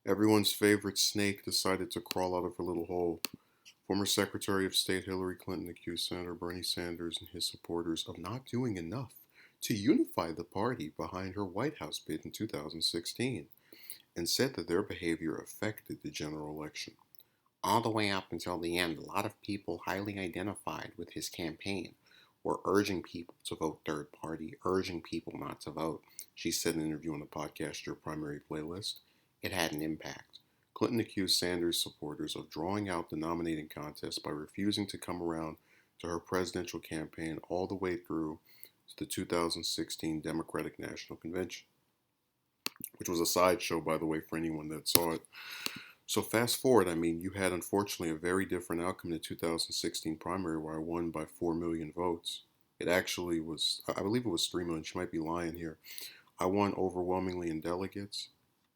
Everyone's favorite snake decided to crawl out of her little hole. Former Secretary of State Hillary Clinton accused Senator Bernie Sanders and his supporters of not doing enough to unify the party behind her White House bid in 2016 and said that their behavior affected the general election. All the way up until the end, a lot of people highly identified with his campaign were urging people to vote third party, urging people not to vote. She said in an interview on the podcast, Your Primary Playlist. It had an impact. Clinton accused Sanders supporters of drawing out the nominating contest by refusing to come around to her presidential campaign all the way through to the 2016 Democratic National Convention, which was a sideshow, by the way, for anyone that saw it. So fast forward, you had unfortunately a very different outcome in the 2016 primary where I won by 4 million votes. It actually was, I believe it was 3 million. She might be lying here. I won overwhelmingly in delegates.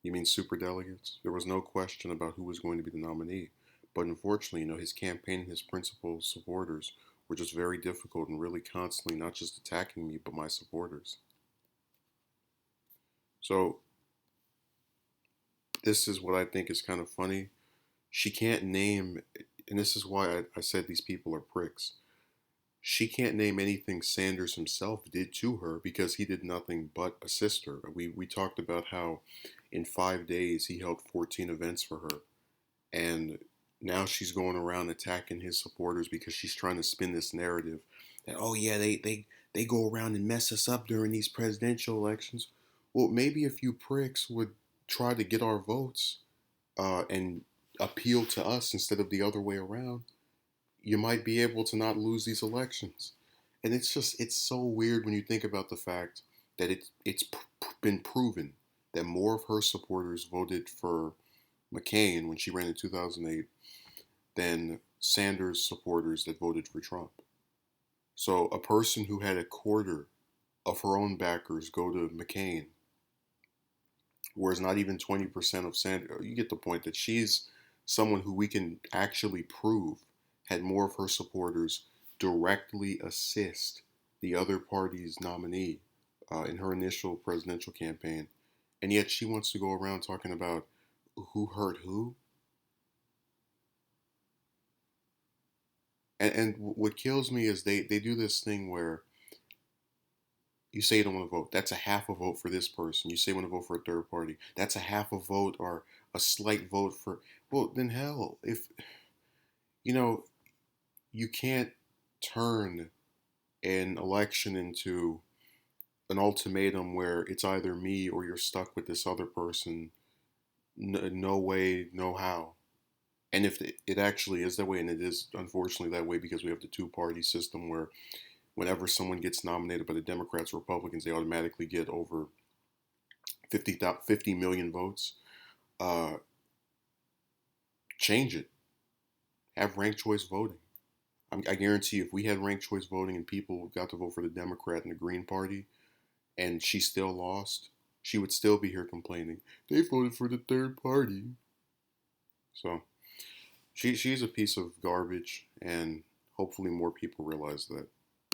You mean super delegates? There was no question about who was going to be the nominee. But unfortunately, his campaign and his principal supporters were just very difficult and really constantly not just attacking me, but my supporters. So this is what I think is kind of funny. She can't name, and this is why I said these people are pricks. She can't name anything Sanders himself did to her because he did nothing but assist her. We talked about how in 5 days he held 14 events for her. And now she's going around attacking his supporters because she's trying to spin this narrative that, oh yeah, they go around and mess us up during these presidential elections. Well, maybe a few pricks would try to get our votes and appeal to us instead of the other way around, you might be able to not lose these elections. And it's so weird when you think about the fact that it's been proven that more of her supporters voted for McCain when she ran in 2008 than Sanders supporters that voted for Trump. So a person who had a quarter of her own backers go to McCain, whereas not even 20% of Sanders, you get the point that she's someone who we can actually prove had more of her supporters directly assist the other party's nominee in her initial presidential campaign. And yet she wants to go around talking about who hurt who. And what kills me is they do this thing where you say you don't want to vote. That's a half a vote for this person. You say you want to vote for a third party. That's a half a vote or a slight vote for. Well, then hell, if you know, you can't turn an election into an ultimatum where it's either me or you're stuck with this other person. No way, no how. And if it actually is that way, and it is unfortunately that way because we have the two-party system where whenever someone gets nominated by the Democrats or Republicans, they automatically get over 50 million votes. Uh, Change it. Have ranked choice voting. I guarantee you, if we had ranked choice voting and people got to vote for the Democrat and the Green Party, and she still lost, she would still be here complaining. They voted for the third party. So she's a piece of garbage, and hopefully more people realize that.